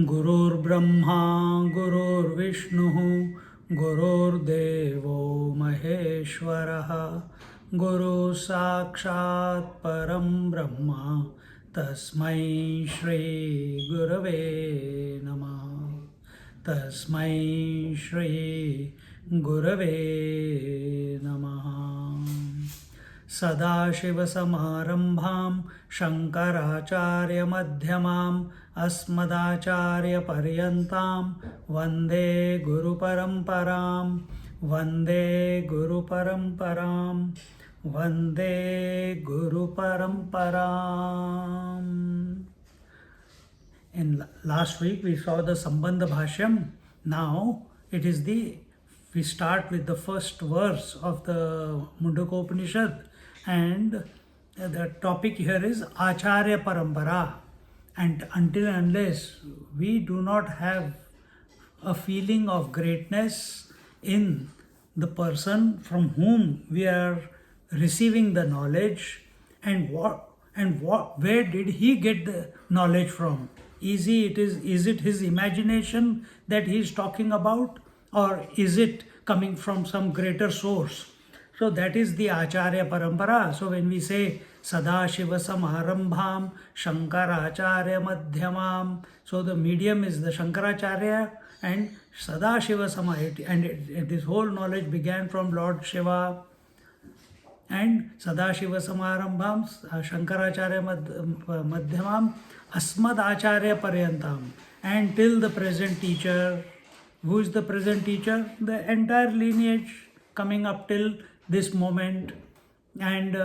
गुरुर्ब्रह्मा गुरुर्विष्णुः गुरुर्देवो महेश्वरः गुरु साक्षात् परं ब्रह्म तस्मै श्री गुरवे नमः तस्मै श्री गुरवे नमः सदाशिवसमारम्भां शङ्कराचार्यमध्यमाम् अस्मदाचार्यपर्यन्तां वन्दे गुरुपरम्परां वन्दे गुरुपरम्परां वन्दे गुरुपरम्पराम्. In last week we saw the Sambandha Bhashyam. Now we start with the first verse of the mundakopanishad, and the topic here is Acharya Parampara. And until and unless we do not have a feeling of greatness in the person from whom we are receiving the knowledge, where did he get the knowledge from? Is it his imagination that he is talking about, or is it coming from some greater source? So that is the Acharya Parampara. So when we say Sadashiva Samarambham Shankaracharya Madhyamam, so the medium is the Shankaracharya and Sadashiva Samayati, and this whole knowledge began from Lord Shiva. And Sadashiva Samarambham Shankaracharya Madhyamam Asmad Acharya Paryantam, and till the present teacher. Who is the present teacher? The entire lineage coming up till this moment. And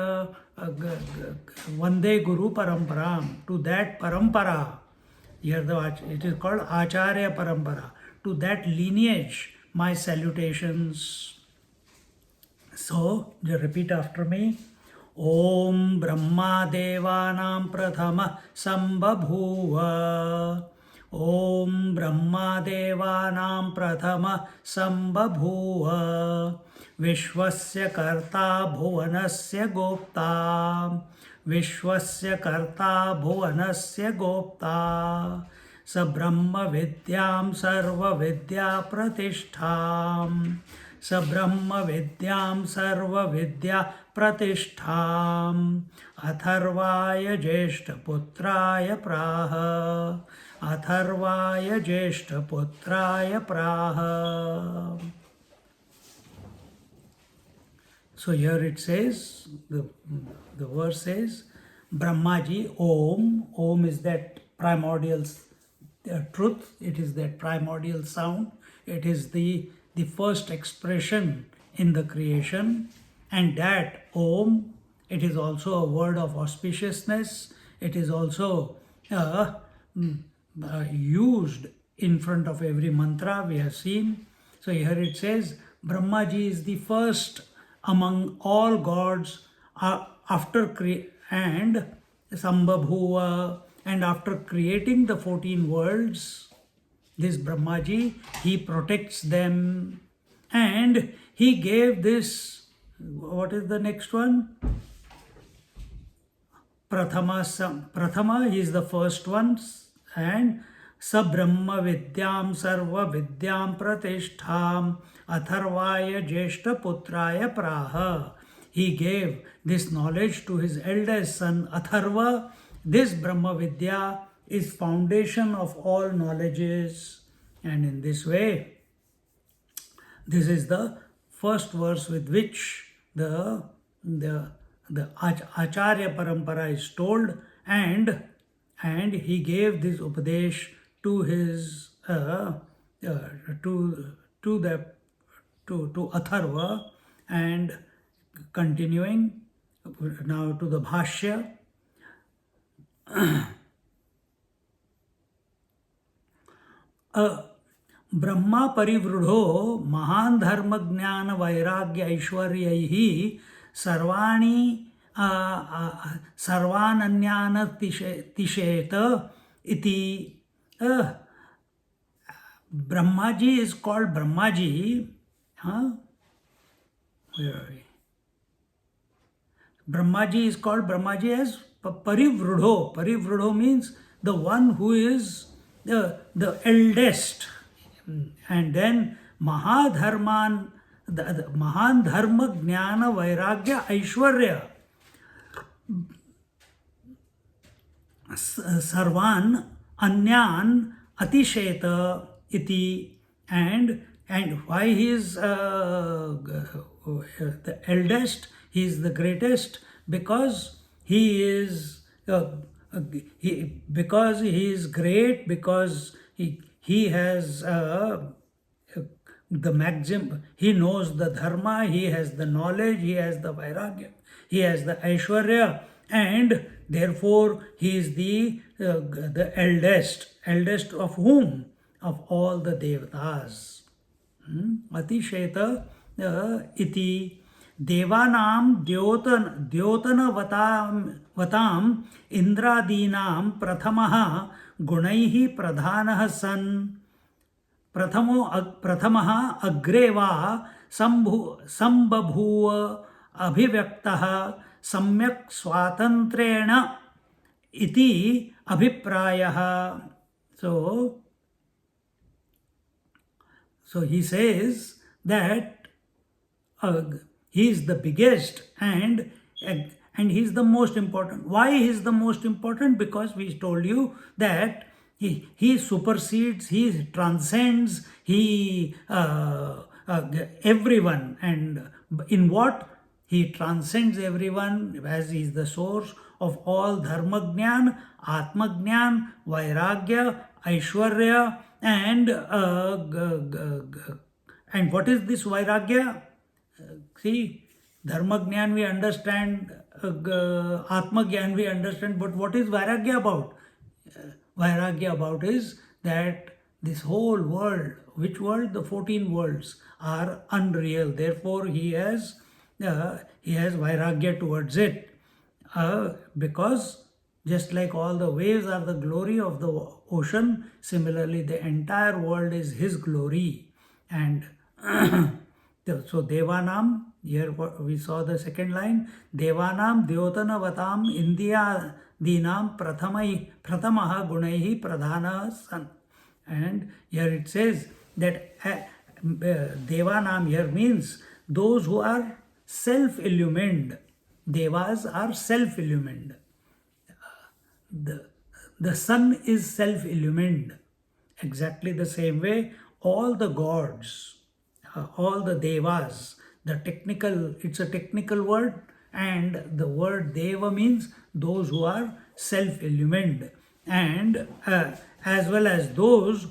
Vande Guru Paramparam, to that Parampara, here it is called Acharya Parampara, to that lineage my salutations. So just repeat after me. Om Brahma Devanam Prathama Sambhabhuva. Om Brahma Devanam Prathama Sambhabhuva. Vishwasya Karta Bhuvanasya Gopta. Vishwasya Karta Bhuvanasya Gopta. Sa Brahma Vidyam Sarva Vidya Pratishtham. Sa Brahma Vidyam Sarva Vidya Pratishtham. Atharvaya Jeshta Putraya Praha. Atharvaya Jeshta Putraya Praha. So here it says, the verse says, brahmaji, Om is that primordial truth, it is that primordial sound, it is the first expression in the creation, and that Om, it is also a word of auspiciousness, it is also used in front of every mantra we have seen. So here it says, brahmaji is the first among all gods and Sambhabhuva, and after creating the 14 worlds, this Brahmaji, he protects them, and he gave this, what is the next one? Prathama, he is the first one, and Sabrahma Vidyam Sarva Vidyam Pratishtham Atharvaya Jeshta Putraya Praha. He gave this knowledge to his eldest son Atharva. This Brahma Vidya is foundation of all knowledges, and in this way, this is the first verse with which the Acharya Parampara is told, and he gave this Upadesh to his to Atharva, and continuing now to the Bhashya. Brahma parivrudo mahan dharma jnana vairagya aishwaryaihi sarvani sarvananyana tisheta iti. Brahmaji is called Brahmaji. Where are we? Brahmaji is called Brahmaji as Parivrudho. Parivrudho means the one who is the eldest. And then Mahadharman, the Mahan Dharma Jnana Vairagya Aishwarya. Sarvan Anyan Atisheta iti. And why he is the eldest, he is the greatest, because he is because he is great, because he has the maximum, he knows the dharma, he has the knowledge, he has the vairagya, he has the aishwarya, and therefore he is the eldest of whom? Of all the devatas. Atisheta iti. Devanam dyotana vatam indradinam prathamah gunaihi pradhanah san prathamah agreva sambabhuva abhivyaktaha samyak swatantrena iti abhiprayah. So he says that he is the biggest and he is the most important. Why he is the most important? Because we told you that he supersedes, he transcends, he everyone. And in what? He transcends everyone, as he is the source of all dharma jnana, atma jnana, vairagya, aishwarya, and what is this vairagya? See, dharma jnana we understand, atma jnana we understand, but what is vairagya about? Vairagya about is that this whole world, which world? The 14 worlds are unreal. Therefore, he has vairagya towards it, because just like all the waves are the glory of the ocean, similarly the entire world is his glory. And so Devanam, here we saw the second line, Devanam Dyotana Vatam India Dinam Pratamaha Gunaihi Pradhana San. And here it says that Devanam here means those who are self-illumined. Devas are self-illumined. The sun is self-illumined. Exactly the same way, all the gods, all the devas, it's a technical word, and the word deva means those who are self-illumined, and as well as those,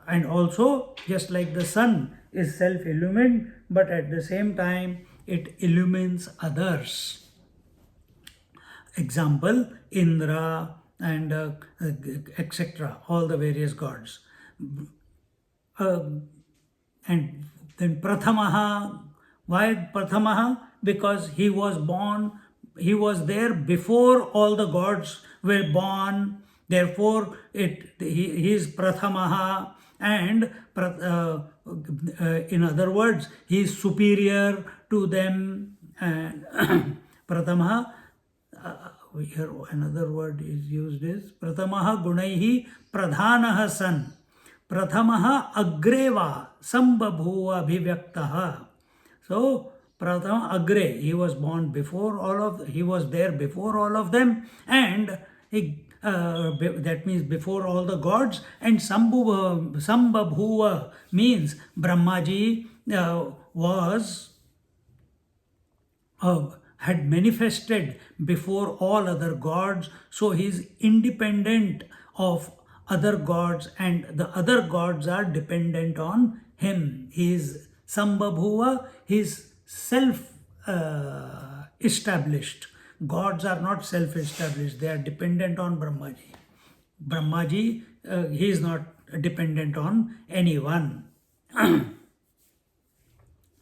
and also just like the sun is self-illumined, but at the same time it illumines others. Example, Indra and etc., all the various gods. And then Prathamaha. Why Prathamaha? Because he was born, he was there before all the gods were born. Therefore, he is Prathamaha, and in other words, he is superior to them. And Prathamaha. Here another word is used is Pratamaha Gunaihi Pradhanaha San. Pratamaha Agreva Sambabhuva Abhivyaktaha. So Pratama Agre, he was born before he was there before all of them, and that means before all the gods. And Sambabhuva means Brahmaji had manifested before all other gods, so he is independent of other gods, and the other gods are dependent on him. He is Sambabhuva, he is self-established. Gods are not self-established, they are dependent on Brahmaji. Brahmaji, he is not dependent on anyone.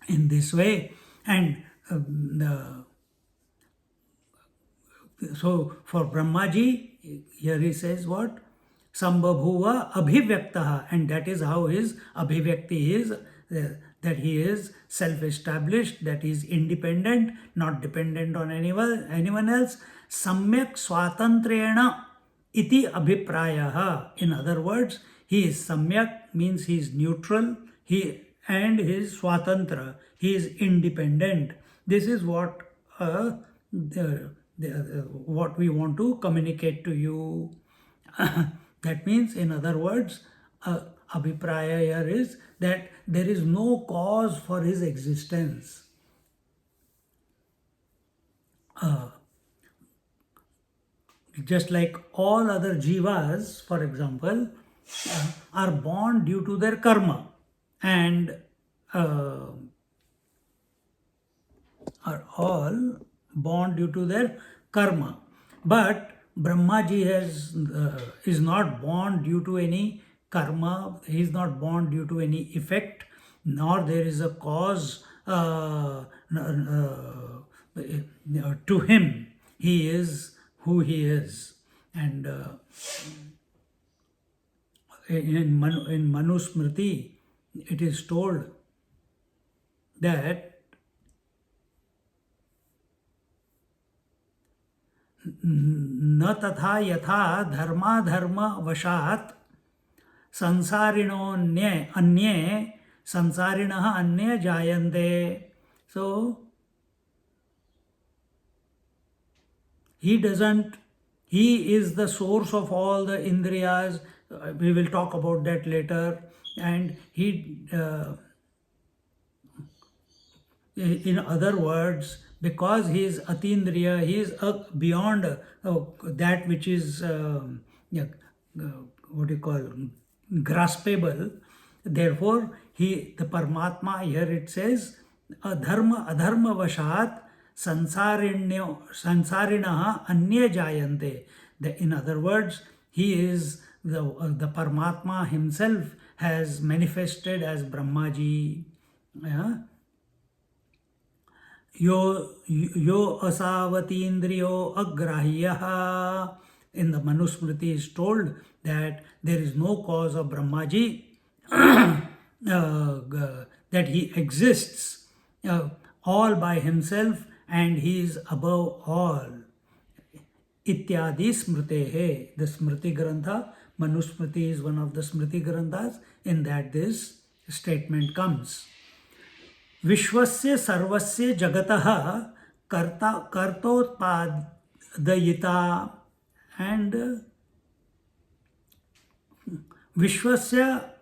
In this way, and so for Brahmaji, here he says what? Sambhabhuva abhivyaktaha, and that is how his abhivyakti is, that he is self-established, that he is independent, not dependent on anyone else. Samyak swatantrena iti abhiprayaha. In other words, he is samyak, means he is neutral, and he is swatantra, he is independent. This is what what we want to communicate to you. That means, in other words, abhipraya here is that there is no cause for his existence. Just like all other jivas, for example, are born due to their karma, and are all born due to their karma. But Brahmaji is not born due to any karma, he is not born due to any effect, nor there is a cause to him. He is who he is. And in Manusmriti, it is told that न तथा यथा धर्माधर्म वशात संसारिणोन्ये अन्ये संसारिणः अन्ये जायन्ते. So he is the source of all the indriyas. We will talk about that later. And in other words, because he is atindriya, he is beyond that which is what you call graspable. Therefore, the Paramatma, here it says adharma vashat sansarinaha anya jayante. In other words, he is the Paramatma himself has manifested as Brahmaji. Yo asavatindriyo agrahyaha. In the Manusmriti is told that there is no cause of Brahmaji, that he exists all by himself and he is above all. Ityadi smritehe. The Smriti Grantha, Manusmriti is one of the Smriti Granthas, in that this statement comes. Vishwasya sarvasya jagatah kartotpadayita. And Vishwasya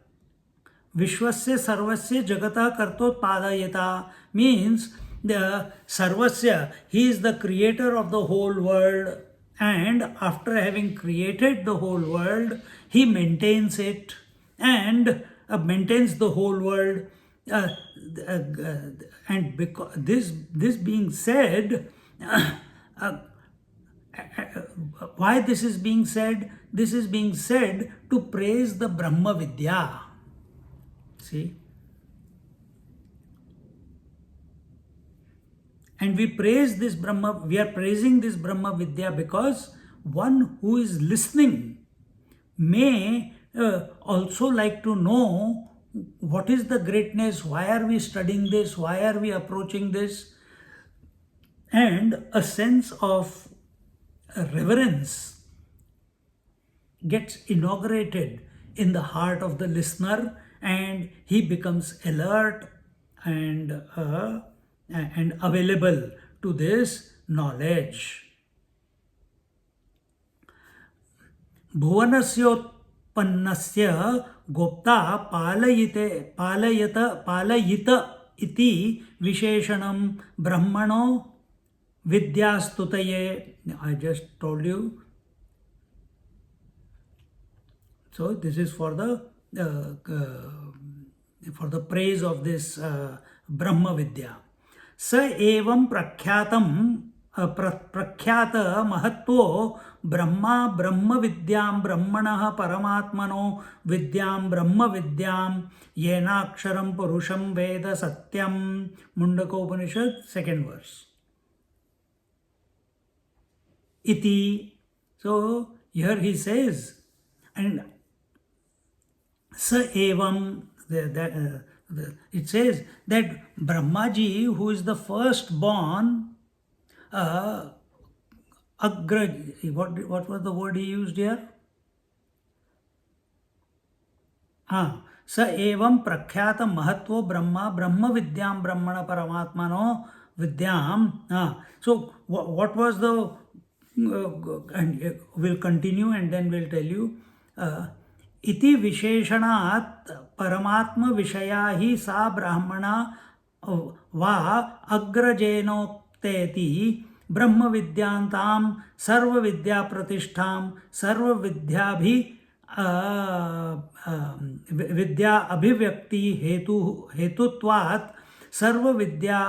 sarvasya jagatah kartotpadayita means the sarvasya, he is the creator of the whole world, and after having created the whole world, he maintains it and maintains the whole world. And because this being said, why this is being said? This is being said to praise the Brahma Vidya. See? And we praise this we are praising this Brahma Vidya because one who is listening may also like to know what is the greatness, why are we studying this, why are we approaching this, and a sense of reverence gets inaugurated in the heart of the listener, and he becomes alert and available to this knowledge. Bhuvanasyoत्पन्नस्य gopta palayita iti visheshanam brahmano vidyastutaye. I just told you. So this is for the praise of this Brahma Vidya. Sa evam prakyatam प्रख्यात महत्वो ब्रह्मा ब्रह्म विद्यां ब्रह्मणः परमात्मनो विद्यां ब्रह्म विद्यां येनाक्षरं पुरुषं वेद सत्यं mundakopanishad second verse iti. So here he says, and sa evam, it says that brahmaji, who is the firstborn, what was the word he used here? स एवं प्रख्यात महत्व ब्रह्मा ब्रह्म विद्याम ब्रह्मण परमात्मनो विद्याम. So what was the and we'll continue and then we'll tell you. इति विशेषणात् परमात्म विषया ही सा ब्राह्मणा वा अग्रजेनोक्तेति ब्रह्म विद्यांतां सर्व विद्या प्रतिष्ठां सर्व विद्याभि विद्या अभिव्यक्ति हेतुत्वात् सर्व विद्या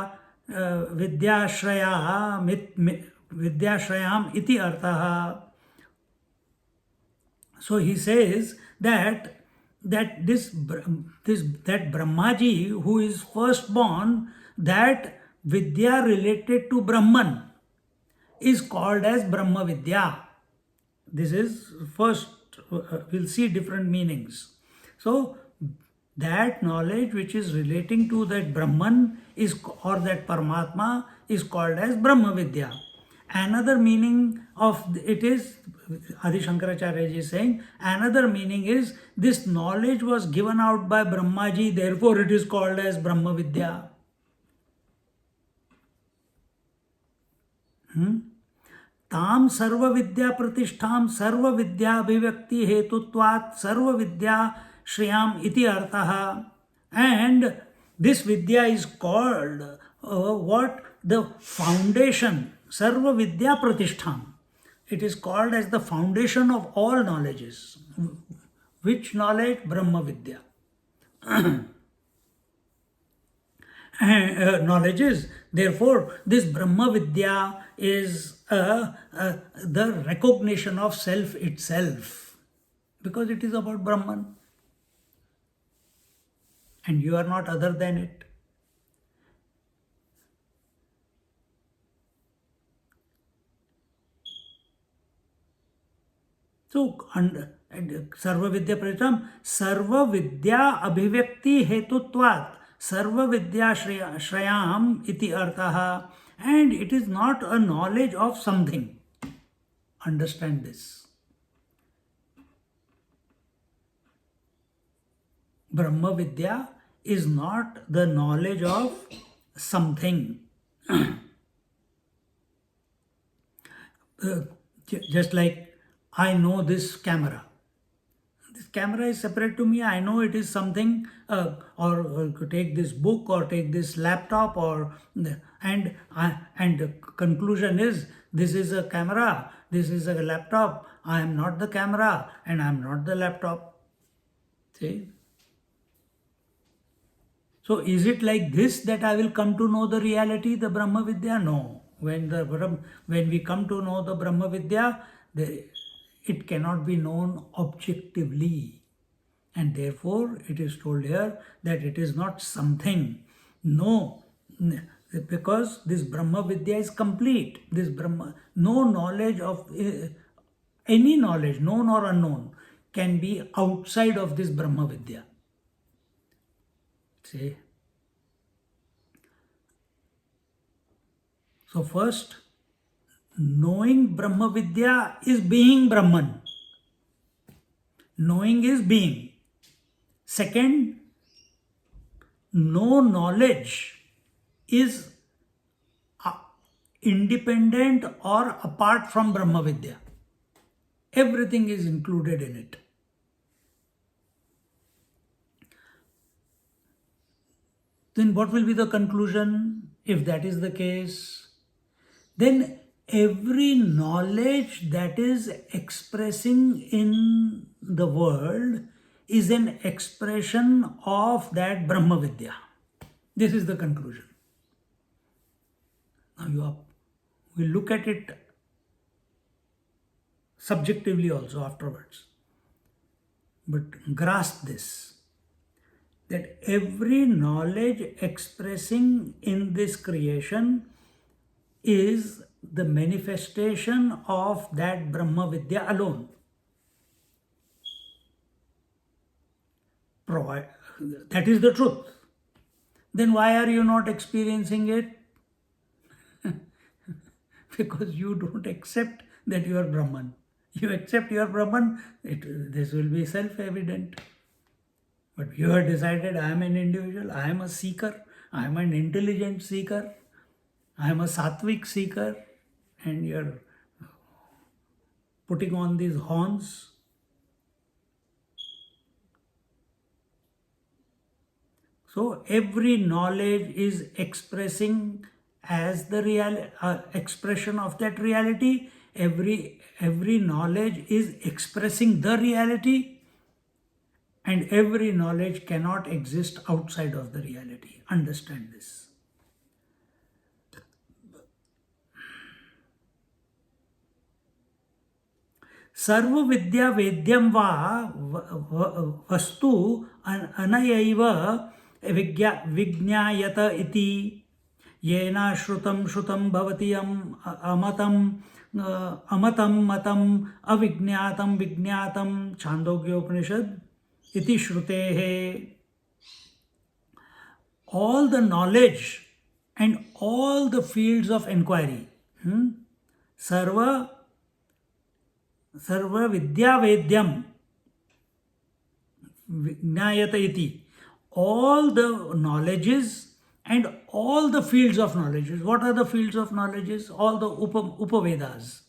विद्याश्रयाम इति अर्थः. So he says that Brahmaji, who is firstborn, that Vidya related to Brahman is called as Brahma Vidya. This is first, we'll see different meanings. So that knowledge which is relating to that Brahman is, or that Paramatma, is called as Brahma Vidya. Another meaning of it is, Adi Shankaracharya ji is saying, another meaning is this knowledge was given out by Brahmaji, therefore it is called as Brahma Vidya. ताम सर्व विद्या प्रतिष्ठाम सर्व विद्या अभिव्यक्ति हेतुत्वात् सर्व विद्या श्रेयाम इति अर्थः. And this Vidya is called what? The foundation, Sarva Vidya Pratishtham. It is called as the foundation of all knowledges. Which knowledge? Brahma Vidya. Knowledges. Therefore, this Brahma Vidya is the recognition of self itself, because it is about Brahman and you are not other than it. So, Sarva Vidya Paritam, Sarva Vidya Abhivyakti Hetutvat, Sarva Vidya Shrayam iti artaha, and it is not a knowledge of something. Understand this. Brahma Vidya is not the knowledge of something. Just like I know this camera. This camera is separate to me. I know it is something, or take this book or take this laptop, and the conclusion is this is a camera, this is a laptop. I am not the camera and I am not the laptop. See? So is it like this that I will come to know the reality, the Brahma Vidya? No. When we come to know the Brahma Vidya, it cannot be known objectively. And therefore, it is told here that it is not something. No, because this Brahma Vidya is complete. This Brahma, no knowledge of any knowledge, known or unknown, can be outside of this Brahma Vidya. See? So first, knowing Brahma Vidya is being Brahman. Knowing is being. Second, no knowledge is independent or apart from Brahma Vidya. Everything is included in it. Then what will be the conclusion? If that is the case, then every knowledge that is expressing in the world is an expression of that Brahma Vidya. This is the conclusion. Now We look at it subjectively also afterwards. But grasp this, that every knowledge expressing in this creation is the manifestation of that Brahma Vidya alone. That is the truth. Then why are you not experiencing it? Because you don't accept that you are Brahman. You accept you are Brahman, this will be self-evident. But you have decided, I am an individual, I am a seeker, I am an intelligent seeker, I am a sattvic seeker, and you are putting on these horns. So every knowledge is expressing as the real expression of that reality. Every knowledge is expressing the reality, and every knowledge cannot exist outside of the reality. Understand this. सर्व विद्या वेद्यम वा वस्तु अनयैव विज्ञायत इति येन श्रुतं श्रुतं भवति अमतं मतं अविज्ञातं विज्ञातं छांदोग्योपनिषद इति श्रुतेः. All the knowledge and all the fields of inquiry, sarva vidya vedyam vignayata iti, all the knowledges and all the fields of knowledges. What are the fields of knowledges? All the Upavedas.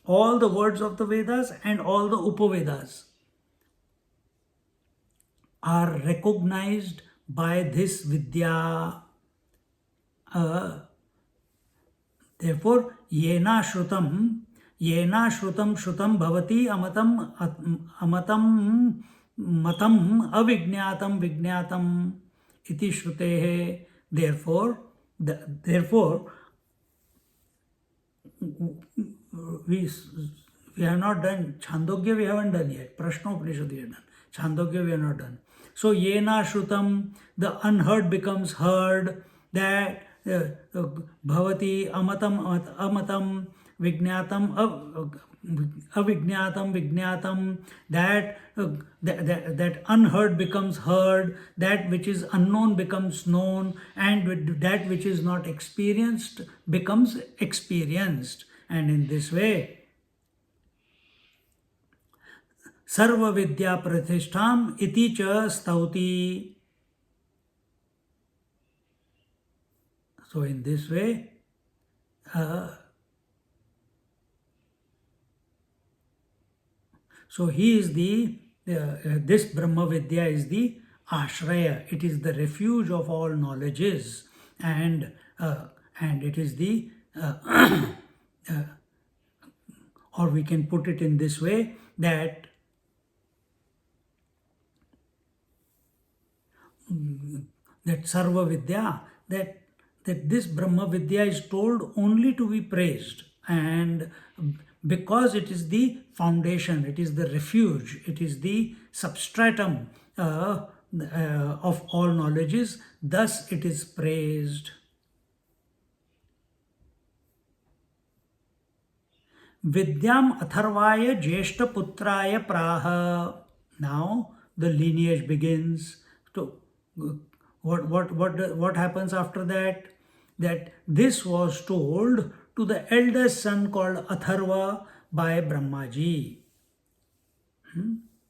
All the words of the Vedas and all the Upavedas are recognized by this Vidya. Therefore, yena shrutam shrutam bhavati amatam matam avignatam vignatam iti shrutehe. Therefore, we have not done Chandogya, we haven't done yet. Prashnopanishad we have done. Chandogya we have not done. So yena shrutam, the unheard becomes heard. That bhavati amatam vignatam avignatam vignatam, that unheard becomes heard, that which is unknown becomes known, and that which is not experienced becomes experienced. And in this way, sarva vidya prathishtham iti cha stauti. So in this way, so he is this Brahma Vidya is the ashraya. It is the refuge of all knowledges, and it is the or we can put it in this way, that Sarva Vidya, that this Brahma Vidya is told only to be praised, and because it is the foundation, it is the refuge, it is the substratum of all knowledges, thus it is praised. Vidyam atharvaya jeshta putraya praha. Now the lineage begins. So what happens after that? That this was told to the eldest son called Atharva by Brahmaji.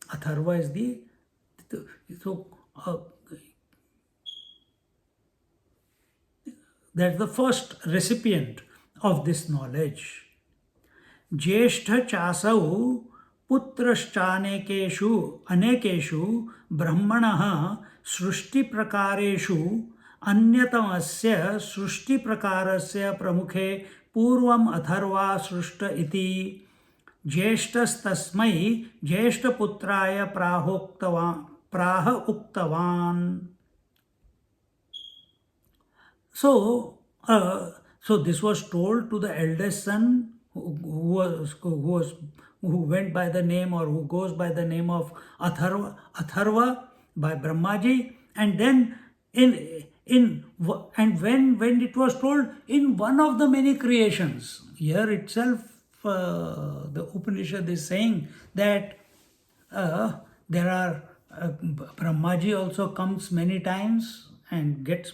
Atharva is that's the first recipient of this knowledge. Jeshta chasau putrashchanekeshu anekeshu brahmanah सृष्टि प्रकारेषु अन्यतमस्य सृष्टि प्रकारस्य प्रमुखे पूर्वम अथर्वा सृष्ट इति ज्येष्ठस्तस्मै ज्येष्ठपुत्राय प्राह उक्तवान्. So So this was told to the eldest son who went by the name, or who goes by the name of Atharva by Brahmaji, and then when it was told in one of the many creations, here itself the Upanishad is saying that there are Brahmaji also comes many times and gets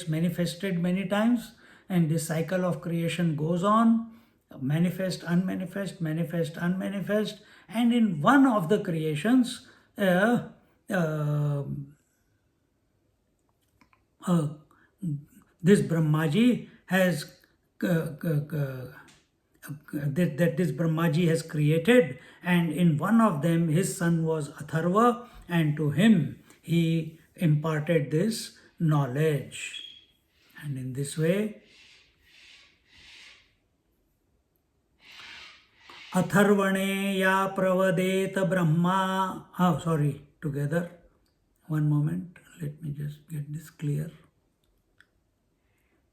manifested many times, and this cycle of creation goes on, manifest, unmanifest, manifest, unmanifest, and in one of the creations this Brahmaji has that this Brahmaji has created, and in one of them his son was Atharva, and to him he imparted this knowledge. And in this way, Atharvane ya pravadeta Brahma. Oh, sorry, together. One moment, let me just get this clear.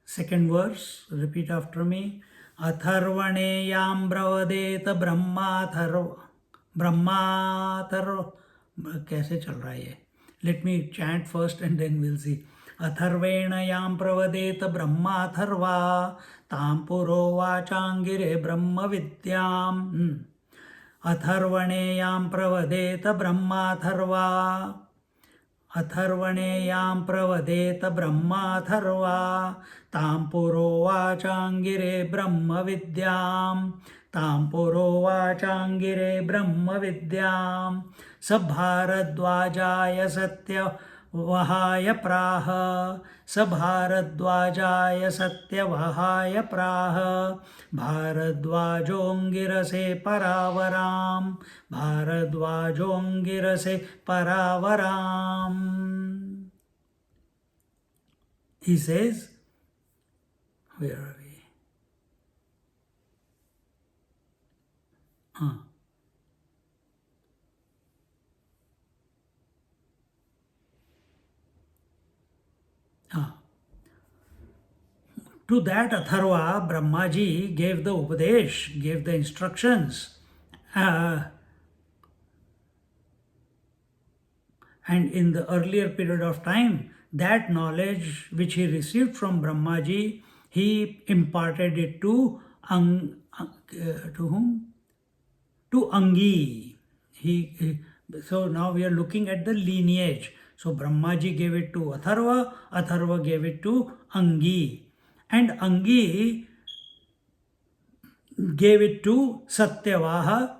Second verse, repeat after me. Atharvane yam pravadeta Brahma कैसे चल रहा है ये? Let me chant first and then we'll see. अथर्वेण यां प्रवदेत ब्रह्माथर्वा तां पुरो वाचांगिरे ब्रह्म विद्याम्. अथर्वणे यां प्रवदेत ब्रह्माथर्वा. अथर्वणे यां प्रवदेत ब्रह्माथर्वा तां पुरो वाचांगिरे ब्रह्म विद्याम्. तां पुरो वाचांगिरे ब्रह्म विद्याम्. स भारद्वाजाय सत्यवहाय प्राह. स भारद्वाजाय सत्यवहाय प्राह. भारद्वाजोऽङ्गिरसे परावराम्. भारद्वाजोऽङ्गिरसे परावराम्. He says, where are we? To that Atharva, Brahmaji gave the Upadesh, gave the instructions. And in the earlier period of time, that knowledge which he received from Brahmaji, he imparted it to whom? To Angi. So now we are looking at the lineage. So Brahmaji gave it to Atharva, Atharva gave it to Angi. And Angi gave it to Satyavaha,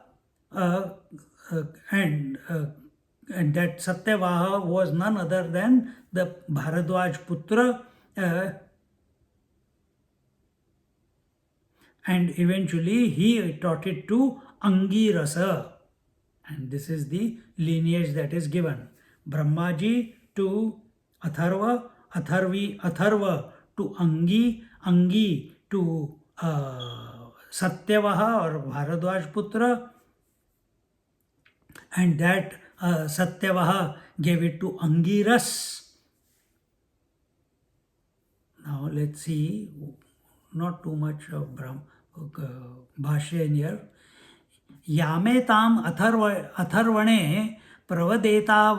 and that Satyavaha was none other than the Bharadwaj Putra, and eventually he taught it to Angirasa. And this is the lineage that is given. Brahmaji to Atharva, Atharva to Angi, Angi to Satyavaha or Bharadwaj Putra, and that Satyavaha gave it to Angiras. Now let's see, not too much of Bhashya in here. Yame tam atharvane pravadeta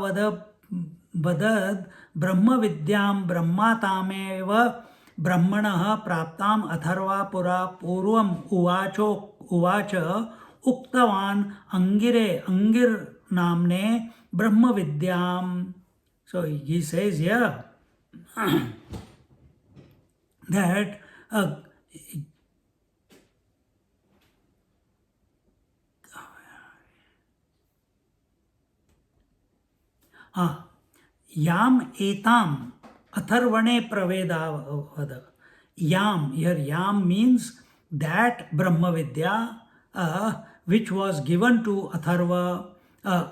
vadad brahma vidyam brahma tameva brahmanah praptam atharva pura purvam uvacha uktavan angir namne brahma vidyam. So he says here that Yam etam atharvane pravedavada. Yam, here yam means that Brahma Vidya which was given to Atharva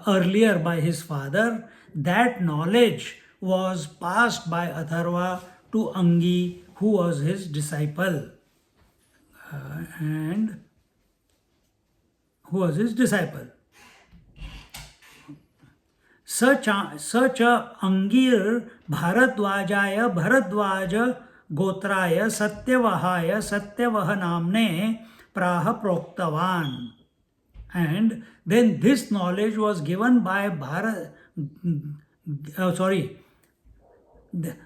earlier by his father, that knowledge was passed by Atharva to Angi, who was his disciple. Such a Angir Bharadwajaya गोत्राय सत्यवहाय सत्यवह namne praha proktavan. And then this knowledge was given by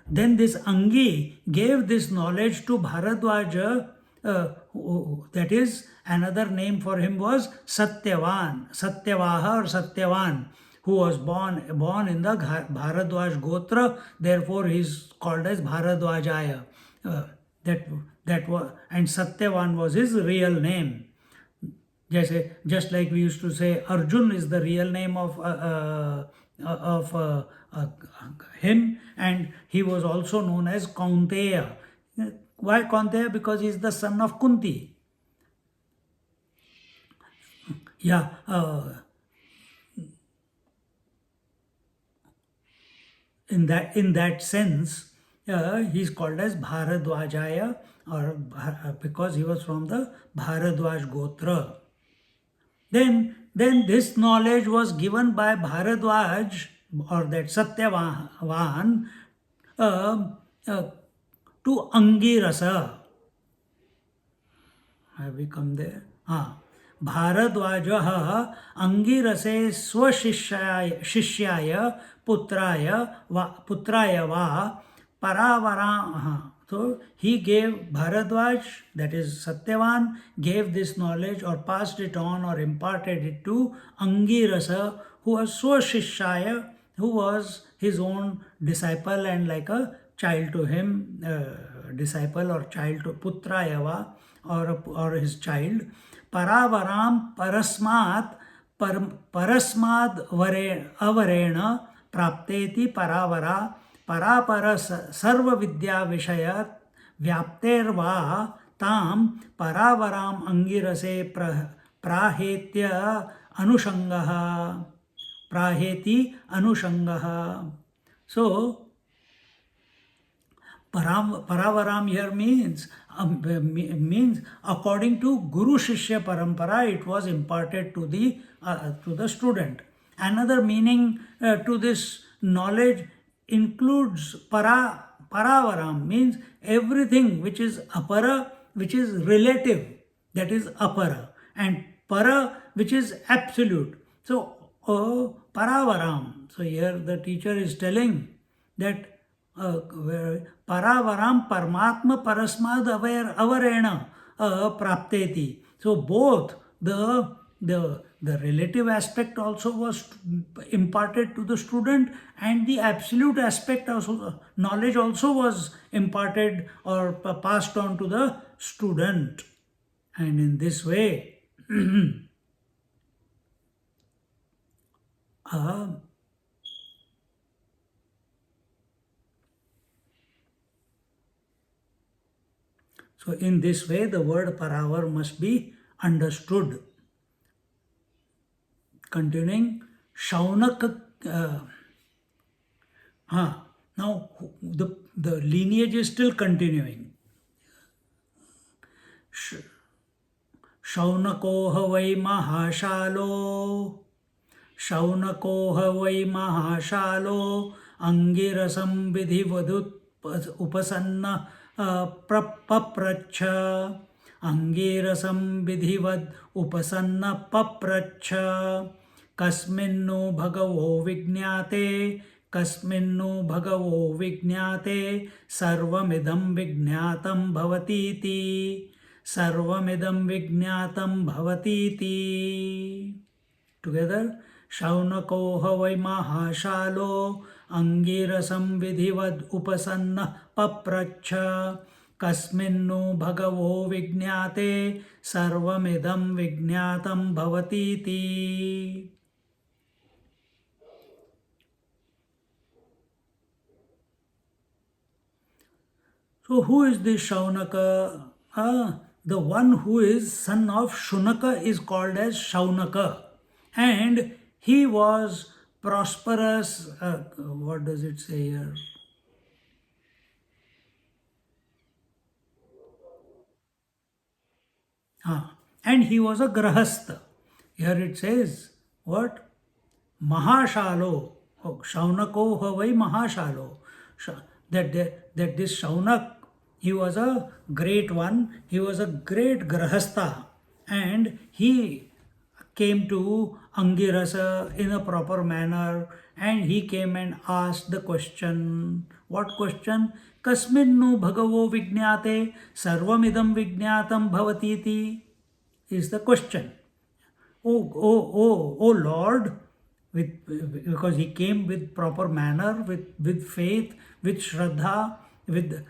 then this Angi gave this knowledge to Bharadwaja, that is, another name for him was Satyavan, Satyavaha or Satyavan, who was born in the Bharadwaj Gotra, therefore he is called as Bharadwajaya. That was, and Satyavan was his real name. Just like we used to say, Arjun is the real name of him, and he was also known as Kaunteya. Why Kaunteya? Because he is the son of Kunti. Yeah. In that sense, he is called as Bharadwajaya, or because he was from the Bharadwaj Gotra. Then this knowledge was given by Bharadwaj, or that Satyavan, to Angirasa. Have we come there? Bharadwajaha Angirase Swashishya Putraya Va Paravaram. So he gave Bharadwaj, that is Satyavan, gave this knowledge or passed it on or imparted it to Angirasa, who was Swashishya, who was his own disciple and like a child to him, disciple or child to Putrayava, or his child. Paravaram Parasmat Avarena Prapteti Paravara Parapara Sarva Vidya Vishayat Vyapterva Tam Paravaram Angirase Prahetya Anushangaha. Praheti Anushangaha. So, Paravaram here means according to Guru Shishya Parampara, it was imparted to the student. Another meaning to this knowledge includes Paravaram, means everything which is apara, which is relative, that is apara, and para, which is absolute. So, Paravaram. So here the teacher is telling that Paravaram Paramatma Parasmad Avarena Prapteti. So both the relative aspect also was imparted to the student, and the absolute aspect also, knowledge also was imparted or passed on to the student. And in this way, so in this way, the word paravar must be understood. Continuing, Shaunak. Now the lineage is still continuing. Shaunakoha vai mahashalo. Shaunakoha vai mahashalo. Angirasam vidhivadut upasanna papracha. Angirasam vidhivad upasanna papracha. Kasminnu bhagavo vijñāte. Kasminnu bhagavo vijñāte. Sarvamidam vijñātam bhavatiti. Sarvamidam vijñātam bhavatiti. Together, Shaunakoha vai mahashalo. Angirasam vidhivad upasanna papracha. Kasminnu bhagavo vijñāte. Sarvamidam vijñātam bhavatiti. So who is this Shaunaka? The one who is son of Shunaka is called as Shaunaka, and he was prosperous. What does it say here? And he was a grahastha. Here it says what? Mahashalo. Shaunako havai Mahashalo. That this Shaunak He was a great one. He was a great grahastha, and he came to Angirasa in a proper manner, and he came and asked the question. What question? Kasminnu bhagavo vijnate sarvamidam vijnatam bhavatiti is the question. Oh Lord, because he came with proper manner, with faith, with Shraddha, with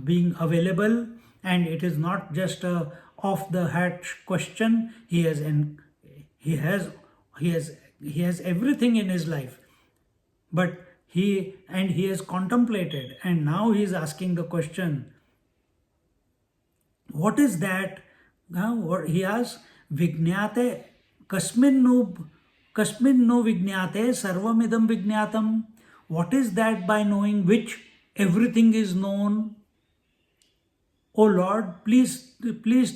being available, and it is not just a off the hat question. He has he has everything in his life, but he has contemplated, and now he is asking the question, what is that? What he asks, Vijnate kasmin no vijnate sarvamidam vijnatam. What is that by knowing which everything is known? O Lord, please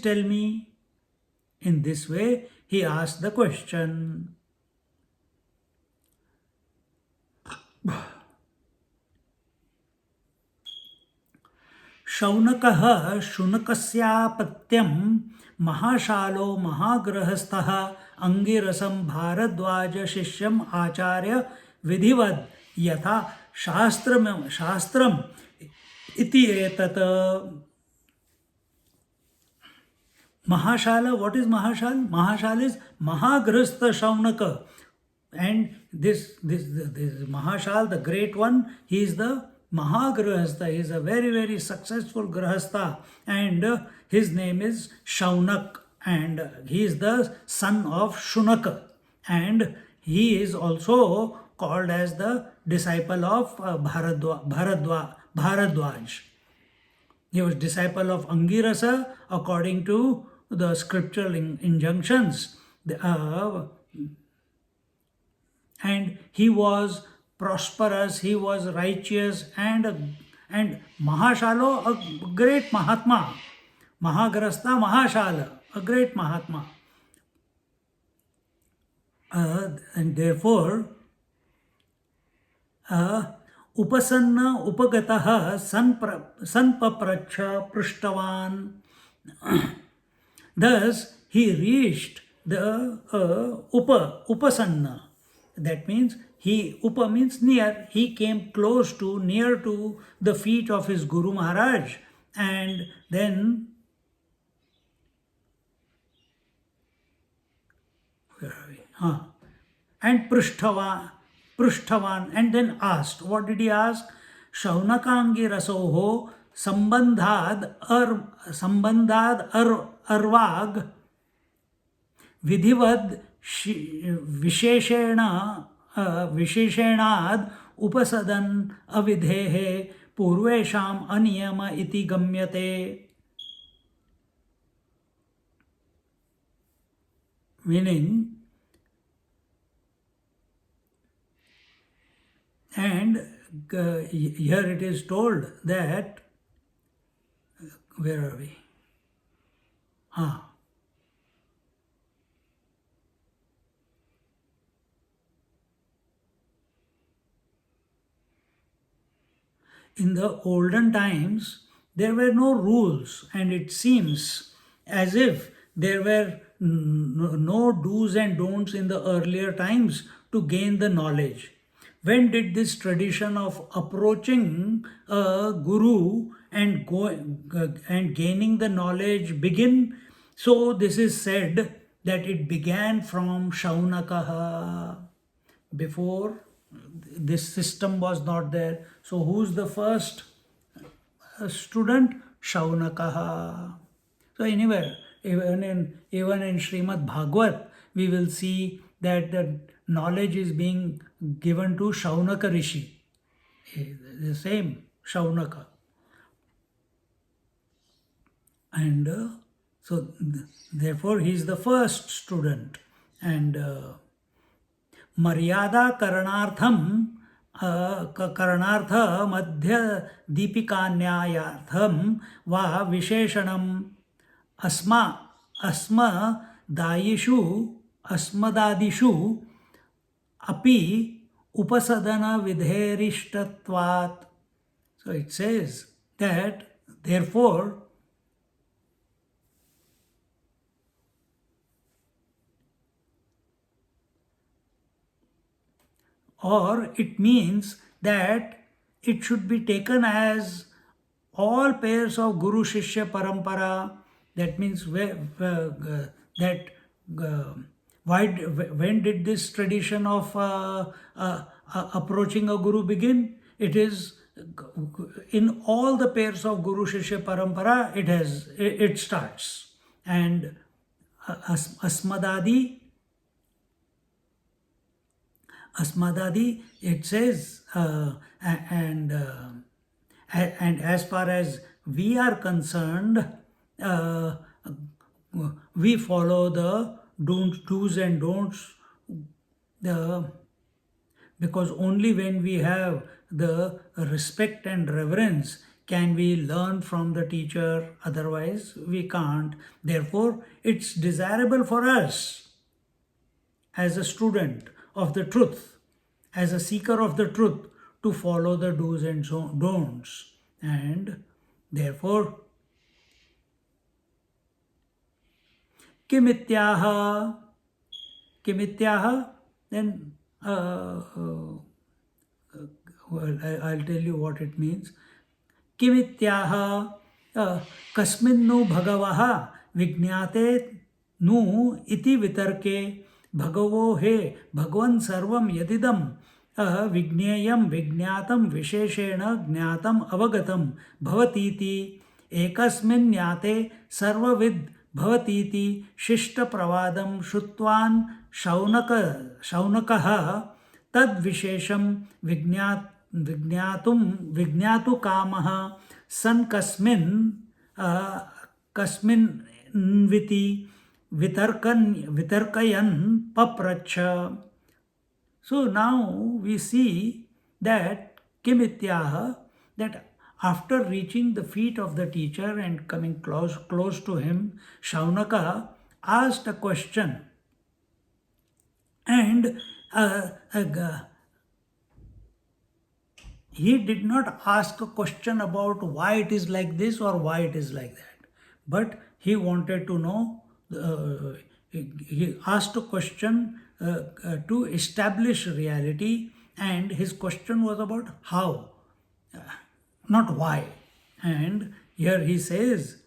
tell me. In this way, he asked the question. शौनकः शुनकस्यापत्यं महाशालो महागृहस्थः अंगिरसं Bhardwaj शिष्यम आचार्य विधिवद यथा शास्त्रम इति एतत्. Mahashala, what is Mahashal? Mahashal is Mahagrastha Shaunaka. And this Mahashal, the great one, he is the Mahagrahastha. He is a very, very successful Grahastha. And his name is Shaunak. And he is the son of Shunaka. And he is also called as the disciple of Bharadwaj. He was disciple of Angirasa according to the scriptural injunctions. And he was prosperous, he was righteous, and Mahashalo, a great Mahatma. Mahagrastha Mahashala, a great Mahatma. And therefore, upasanna upagataha sanpapracha prishtavan. Thus, he reached the upasanna. That means upa means near. He came near to the feet of his Guru Maharaj, and then where are we? And Prishtavan, and then asked. What did he ask? Shaunakangi rasoho sambandhad arvag vidhivad visheshenad upasadan avidhehe purvesham aniyama iti gamyate. Meaning, and here it is told that, where are we? In the olden times, there were no rules, and it seems as if there were no do's and don'ts in the earlier times to gain the knowledge. When did this tradition of approaching a guru and gaining the knowledge begin? So this is said that it began from Shaunakaha. Before, this system was not there. So who's the first student? Shaunakaha. So anywhere, even in Srimad Bhagavad, we will see that the knowledge is being given to Shaunaka Rishi. The same, Shaunaka. And so therefore he is the first student. And Maryada Karanartham Karanartha Madhya Deepikanyayartham Va Visheshanam Asmadadishu Api Upasadana Vidherishtatvat. So it says that therefore or it means that it should be taken as all pairs of Guru Shishya Parampara. That means that uh, when did this tradition of approaching a Guru begin? It is in all the pairs of Guru Shishya Parampara. It starts, and Asmadadi. Asmadadi, it says, and as far as we are concerned, uh, we follow the do's and don'ts, because only when we have the respect and reverence can we learn from the teacher, otherwise we can't. Therefore, it's desirable for us as a student of the truth, as a seeker of the truth, to follow the do's and don'ts. And therefore, kimityaha, then well, I'll tell you what it means. Kimityaha kasminnu bhagavaha vignate nu iti vitarke bhagavo he bhagwan sarvam yadidam vigneyam vignatam visheshena jnatam avagatam bhavatiti ekasmin nyate sarvavid bhavatiti shishta pravadam shutvan shaunakah tad vishesham विज्ञातु कामः सन कस्मिन् Viti वितर्कयन् पप्रच्छ. So now we see that kimityaha, that after reaching the feet of the teacher and coming close to him, Shaunaka asked a question, and he did not ask a question about why it is like this or why it is like that, but he wanted to know, he asked a question to establish reality, and his question was about how, not why. And here he says,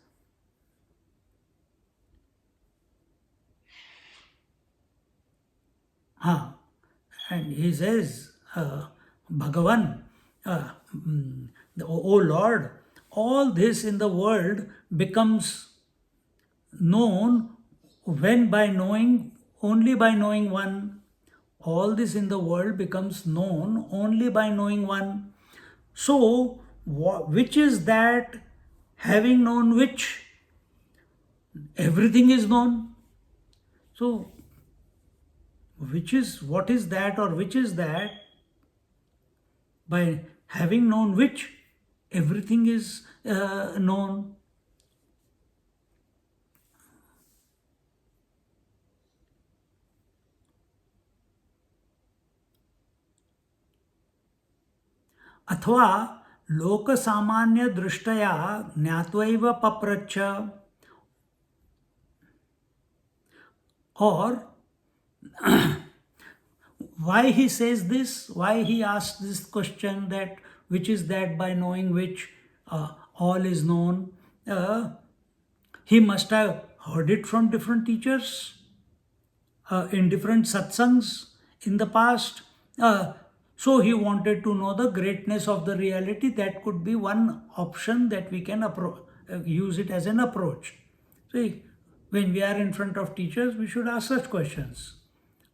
and he says, Bhagavan, O Lord, all this in the world becomes known when by knowing, only by knowing one. All this in the world becomes known only by knowing one. So, which is that having known which? Everything is known. So, what is that, or which is that? By having known which, everything is known. अथवा लोक सामान्य दृष्टया ज्ञात्वैव पप्रच्छ, or why he says this, why he asks this question, that which is that by knowing which all is known. He must have heard it from different teachers in different satsangs in the past. So he wanted to know the greatness of the reality. That could be one option that we can use it as an approach. See, when we are in front of teachers, we should ask such questions.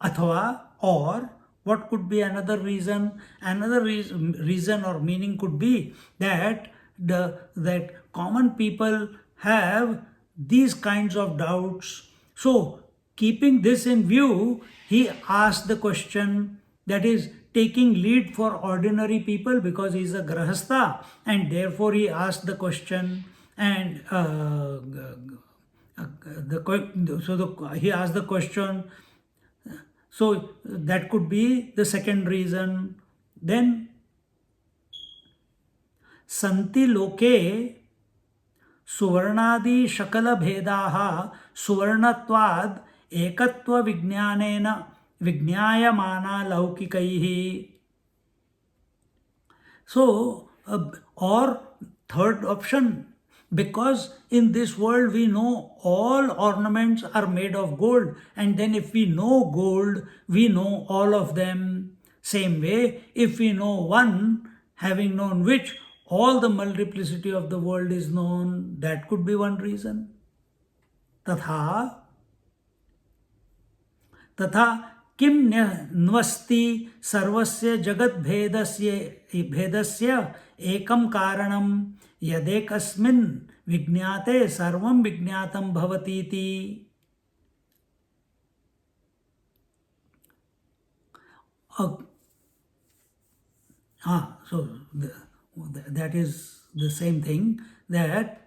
Athva, or what could be another reason? Another reason or meaning could be that that common people have these kinds of doubts. So, keeping this in view, he asked the question, that is taking lead for ordinary people, because he is a grahastha, and therefore he asked the question. And he asked the question. So that could be the second reason. Then santi loke suvarnadi shakala bhedaha suvarnatvad ekatva vijnanena vijnayamana laukikaihi. So, or third option, because in this world we know all ornaments are made of gold, and then if we know gold, we know all of them. Same way, if we know one, having known which, all the multiplicity of the world is known. That could be one reason. Tatha तथा किम न्वस्ति सर्वस्य जगत भेदस्य एकम कारणम यदेकस्मिन् विज्ञाते सर्वं विज्ञातं भवतीति. So that is the same thing, that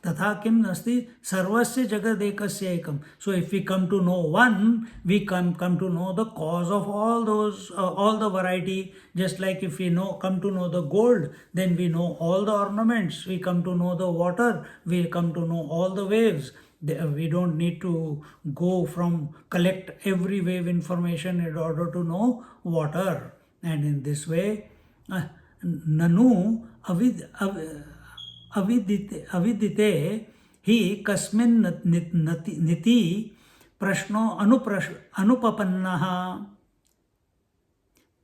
Tatha kim nasti sarvasya jagadekasya ekam. So if we come to know one, we come to know the cause of all those, all the variety. Just like if we come to know the gold, then we know all the ornaments. We come to know the water, we come to know all the waves. We don't need to go collect every wave information in order to know water. And in this way, nanu अविदिते ही कस्मिन् निति प्रश्नो अनुपपन्नः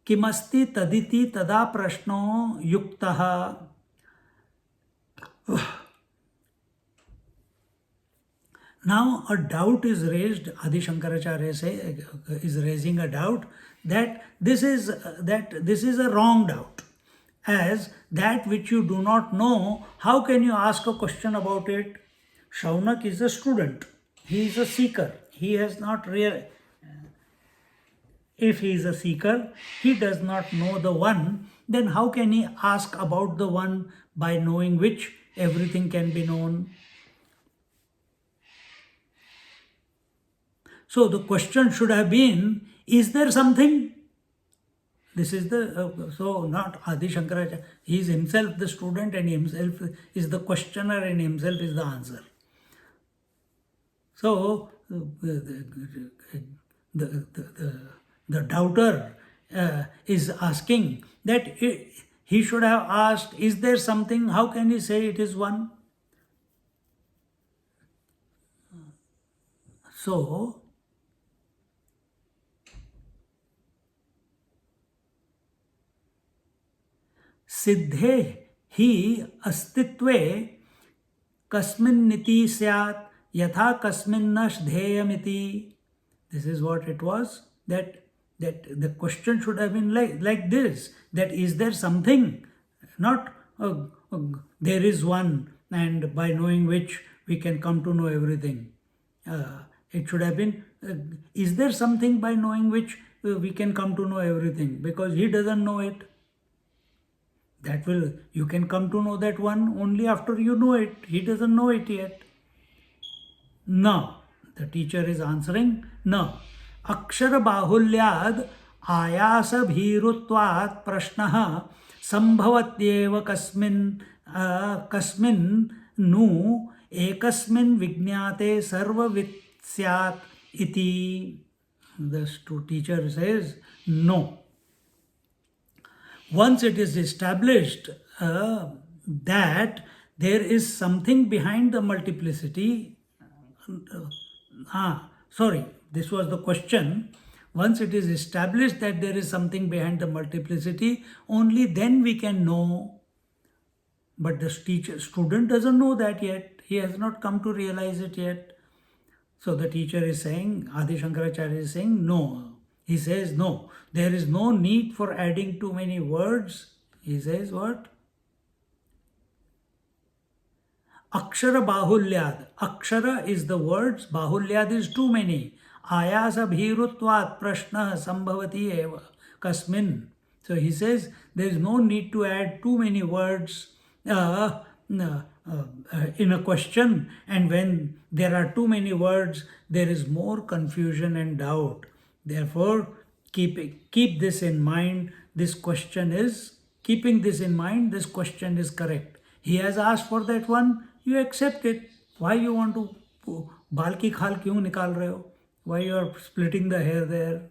किमस्ति तदिति तदा प्रश्नो युक्तः. Now a doubt is raised. Adi Shankaracharya is raising a doubt that this is a wrong doubt. As that which you do not know, how can you ask a question about it? Shaunak is a student. He is a seeker. He has not if he is a seeker, he does not know the one, then how can he ask about the one by knowing which everything can be known? So the question should have been, is there something? This is so not Adi Shankaracharya. He is himself the student and himself is the questioner and himself is the answer. So the doubter is asking that he should have asked, is there something? How can he say it is one? So सिद्धे ही अस्तित्वे कस्मिन्निति स्यात् यथा कस्मिन्न ध्येयमिति. This is what it was, that the question should have been like this, that is there something, not there is one and by knowing which we can come to know everything. It should have been, is there something by knowing which we can come to know everything, because he doesn't know it. You can come to know that one only after you know it. He doesn't know it yet. No. The teacher is answering, no. Akshara bahulyad ayasa bhirutvat prashnaha sambhavatyeva kasmin nu ekasmin vijnate sarva vitsyat iti. The teacher says, no. Once it is established that there is something behind the multiplicity, this was the question. Once it is established that there is something behind the multiplicity, only then we can know. But the student doesn't know that yet. He has not come to realize it yet. So the teacher is saying, Adi Shankaracharya is saying, no. He says, no, there is no need for adding too many words. He says what? Akshara bahulyad. Akshara is the words, bahulyad is too many. Ayasa bhirutvat prashna sambhavati eva kasmin. So he says there is no need to add too many words in a question, and when there are too many words, there is more confusion and doubt. Therefore, keep this in mind. This question is keeping this in mind, this question is correct. He has asked for that one, you accept it. Why you want to बाल की खाल क्यों निकाल रहे हो? Why you are splitting the hair there?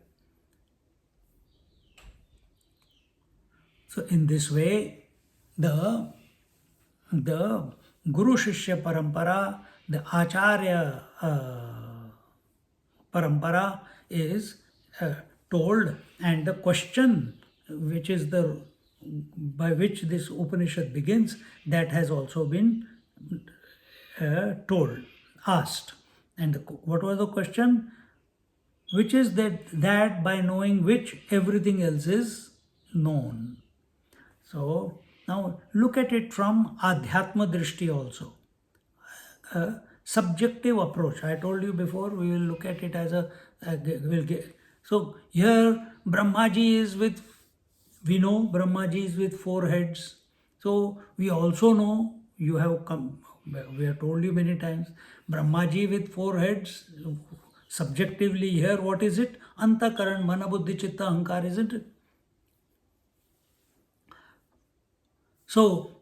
So in this way, the Guru Shishya Parampara, the Acharya Parampara is told, and the question which is the by which this Upanishad begins, that has also been told, asked. And what was the question? Which is that by knowing which everything else is known. So now look at it from Adhyatma Drishti also. Subjective approach. I told you before, we will look at it as so here Brahmaji is with, we know Brahmaji is with 4 heads. So we also know, you have come, we have told you many times, Brahmaji with 4 heads. Subjectively here, what is it? Antakaran, Mana, Buddhi, Chitta, Ahankar, isn't it? So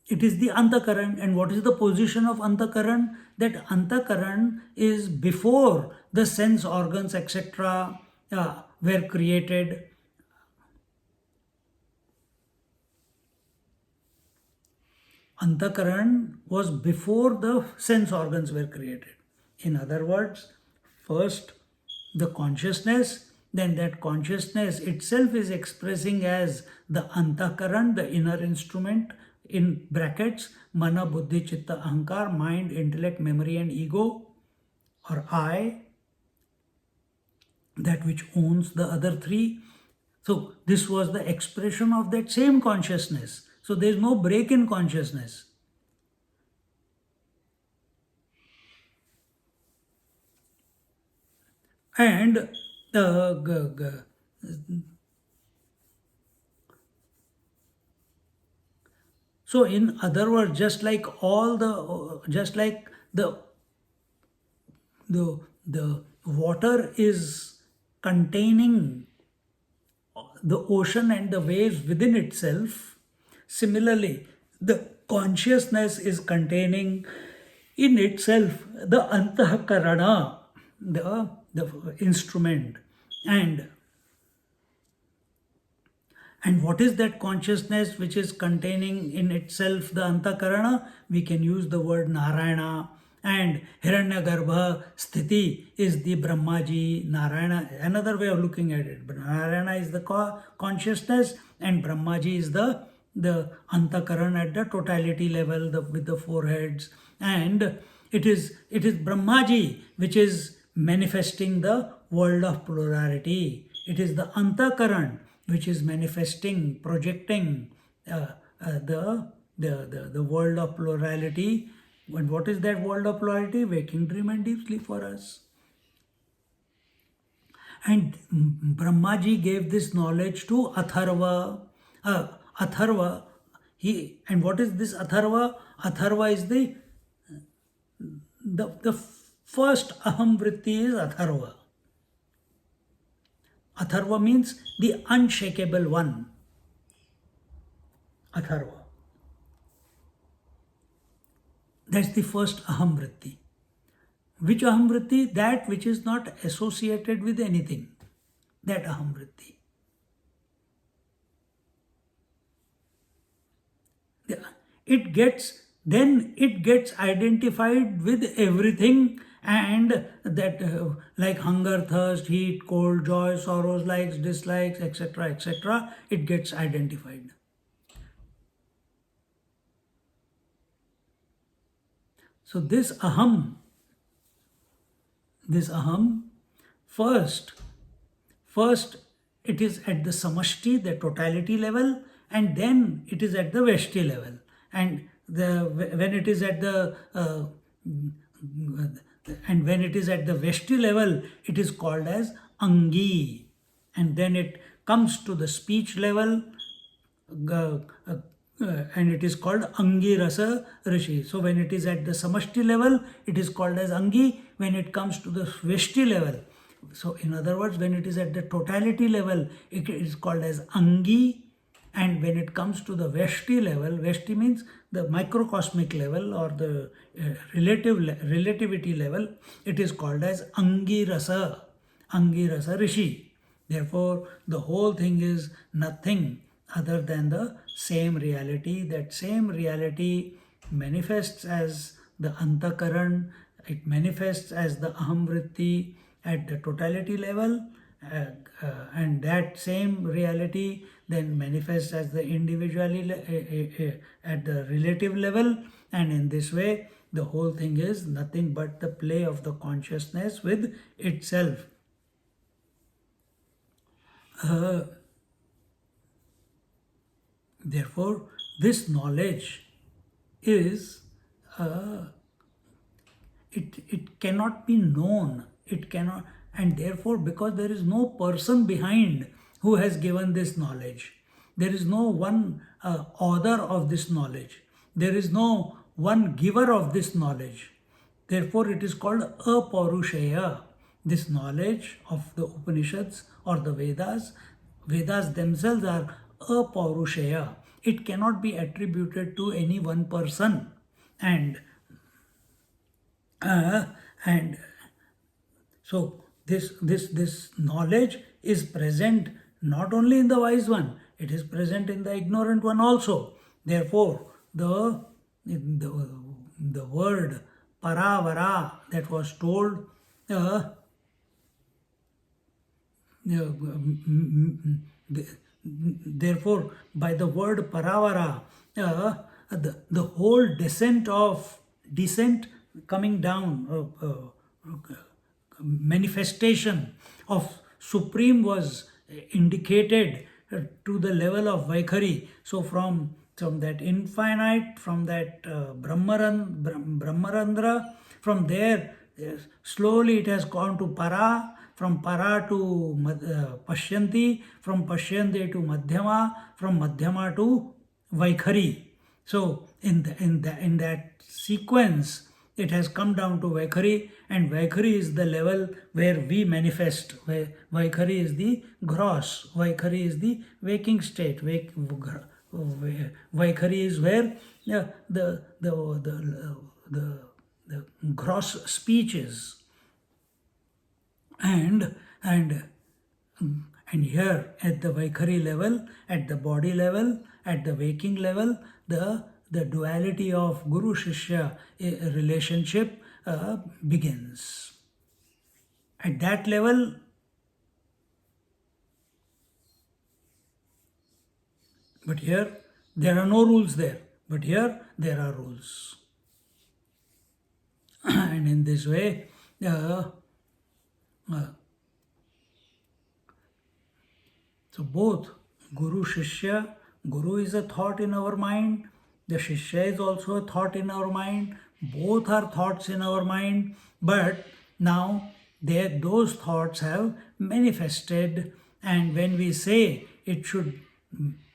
it is the Antakaran, and what is the position of Antakaran? That Antakaran is before the sense organs, etc. Were created. Antakaran was before the sense organs were created. In other words, first the consciousness, then that consciousness itself is expressing as the Antakaran, the inner instrument, in brackets, Mana, Buddhi, Chitta, Ahankar, mind, intellect, memory and ego, or I, that which owns the other 3. So this was the expression of that same consciousness. So there is no break in consciousness. And so in other words, just like the water is containing the ocean and the waves within itself, similarly the consciousness is containing in itself the antahakarana, the instrument. And what is that consciousness which is containing in itself the antakarana? We can use the word Narayana, and Hiranyagarbha Sthiti is the Brahmaji. Narayana, another way of looking at it, but Narayana is the consciousness, and Brahmaji is the antakaran at the totality level, with the 4 heads. And it is Brahmaji which is manifesting the world of plurality. It is the antakaran which is manifesting, projecting the world of plurality. And what is that world of plurality? Waking, dream and deep sleep for us. And Brahmaji gave this knowledge to Atharva. Atharva, and what is this Atharva? Atharva is the first aham vritti is Atharva. Atharva means the unshakable one. Atharva. That's the first aham vritti. Which aham vritti? That which is not associated with anything. That aham vritti. It gets identified with everything, and that like hunger, thirst, heat, cold, joy, sorrows, likes, dislikes, etc., it gets identified. So this aham, first it is at the samashti, the totality level, and then it is at the veshti level. And when it is at the veshti level, it is called as angi, and then it comes to the speech level, and it is called angi rasa rishi. So when it is at the samashti level, it is called as angi. When it comes to the veshti level, So in other words, when it is at the totality level, it is called as Angi. And when it comes to the Veshti level, Veshti means the microcosmic level or the relativity level, it is called as Angi Rasa Rishi. Therefore, the whole thing is nothing other than the same reality. That same reality manifests as the Antakaran, it manifests as the Ahamvritti at the totality level, and that same reality then manifests as the individuality at the relative level, and in this way the whole thing is nothing but the play of the consciousness with itself. Therefore, this knowledge is it cannot be known, it cannot, and therefore because there is no person behind who has given this knowledge, there is no one author of this knowledge, there is no one giver of this knowledge, therefore it is called apaurushaya. This knowledge of the Upanishads or the Vedas themselves are apaurushaya. It cannot be attributed to any one person, and uh, and so this knowledge is present not only in the wise one, it is present in the ignorant one also. Therefore, the word paravara that was told, therefore, by the word paravara, the whole descent coming down, manifestation of Supreme was indicated to the level of Vaikhari. So from that infinite, from that Brahmarandra, from there slowly it has gone to Para, from Para to Pashyanti, from Pashyanti to Madhyama, from Madhyama to Vaikhari. So in that sequence, it has come down to Vaikhari, and Vaikhari is the level where we manifest. Vaikhari is the gross. Vaikhari is the waking state. Vaikhari is where the gross speech is. And here at the Vaikhari level, at the body level, at the waking level, the duality of Guru Shishya relationship begins. At that level, but here there are no rules there, but here there are rules. And in this way, so both Guru Shishya, Guru is a thought in our mind, the Shishya is also a thought in our mind, both are thoughts in our mind, but now those thoughts have manifested, and when we say it should,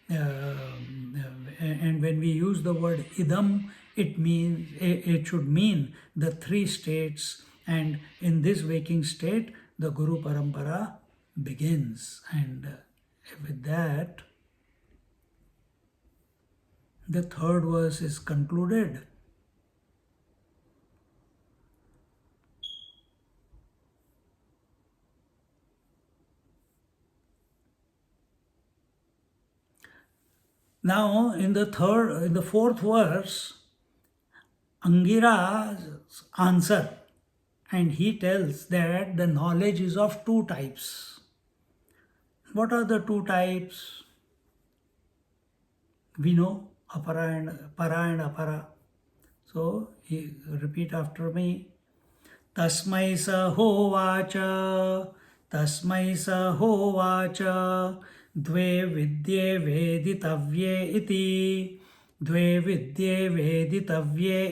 and when we use the word idam, it should mean the three states, and in this waking state, the Guru Parampara begins, and with that, the third verse is concluded. Now, in the fourth verse, Angira's answer, and he tells that the knowledge is of two types. What are the two types? We know apara and apara. So he repeat after me. Tasmai sa hovacha, dve vidye veditavye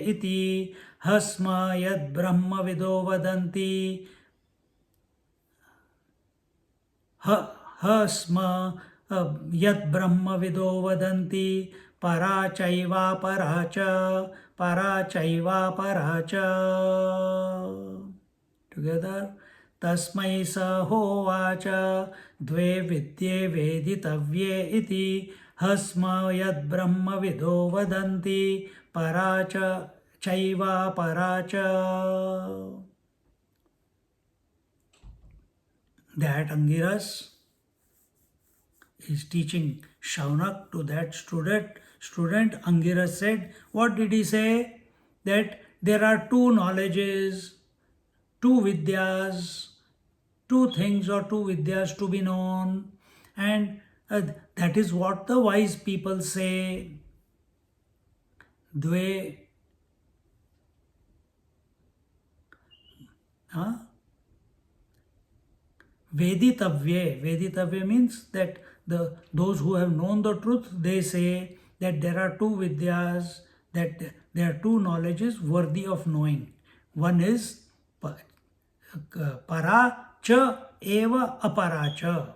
iti, hasma yad brahma vido vadanti, hasma yad brahma vido vadanti, parachaiva paracha. Together, Tasmai sa hovacha dve vidye veditavye iti hasma yad brahma vido vadanti paracha chaiva paracha. That Angiras is teaching Shaunak to that student. Angiras said, what did he say? That there are two knowledges, two vidyas, two things or two vidyas to be known, and that is what the wise people say. Dve, Veditavya means that those who have known the truth, they say that there are two vidyas, that there are two knowledges worthy of knowing. One is para cha eva apara cha.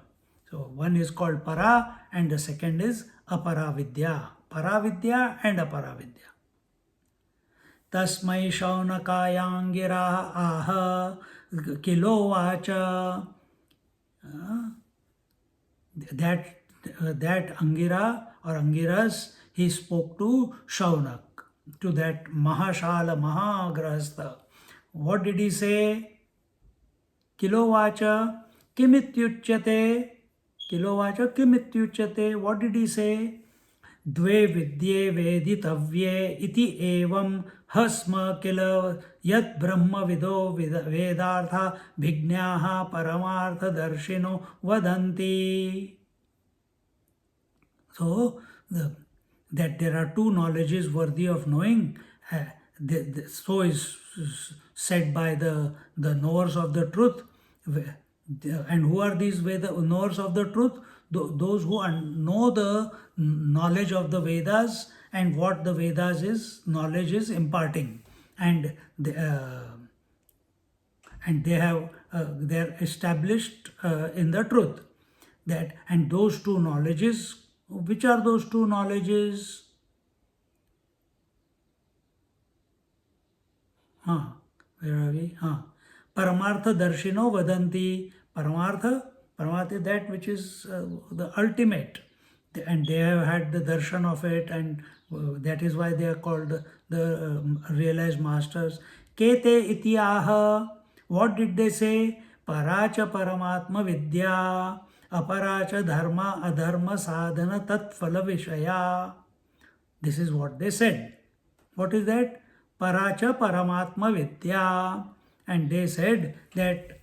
So one is called para and the second is apara vidya. Para vidya and apara vidya. Tasmai shaunakayangira aha kilovacha. That Angira or Angiras, he spoke to Shaunak, to that Mahashala Mahagrahastha. What did he say? Kilovacha kimityuchyate. Kilovacha kimityuchyate. What did he say? Dve vidye veditavye iti evam hasma kila yat brahma vido vedartha bhignyaha paramartha darshino vadanti. So, that there are two knowledges worthy of knowing, so is said by the knowers of the truth. And who are these knowers of the truth? Those who know the knowledge of the Vedas and what the Vedas knowledge is imparting, and they are established in the truth. That, and those two knowledges, which are those two knowledges? Where are we? Paramartha darshino vadanti. Paramartha is that which is the ultimate, and they have had the darshan of it, and that is why they are called the realized masters. Kete itiyaha. What did they say? Paracha paramatma vidya, aparacha dharma adharma sadhana tat phala vishaya. This is what they said. What is that? Paracha paramatma vidya. And they said that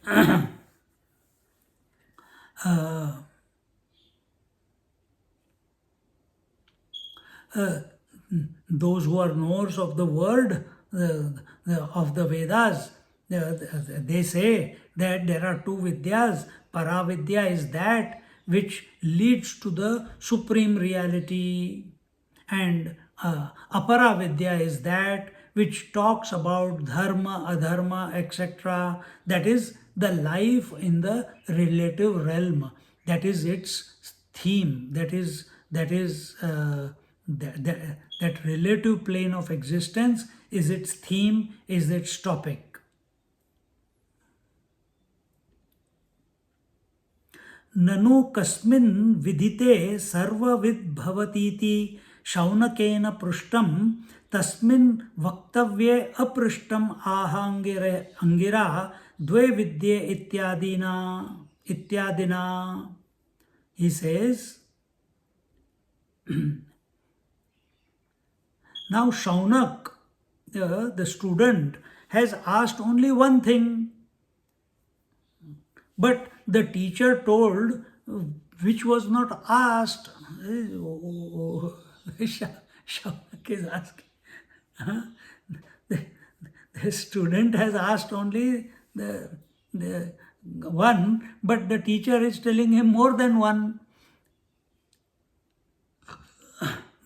those who are knowers of the word, of the Vedas, they say that there are two vidyas. Paravidya is that which leads to the supreme reality, and aparavidya is that which talks about dharma, adharma, etc. That is the life in the relative realm. That is its theme. That relative plane of existence is its theme, is its topic. Nanu kasmin vidite sarvavid bhavatiti shaunakena prushtam tasmin vaktavye aprishtam angira dve vidye ityadina. He says, now Shaunak, the student, has asked only one thing, but the teacher told which was not asked. Shaunak is asking. The student has asked only the one, but the teacher is telling him more than one.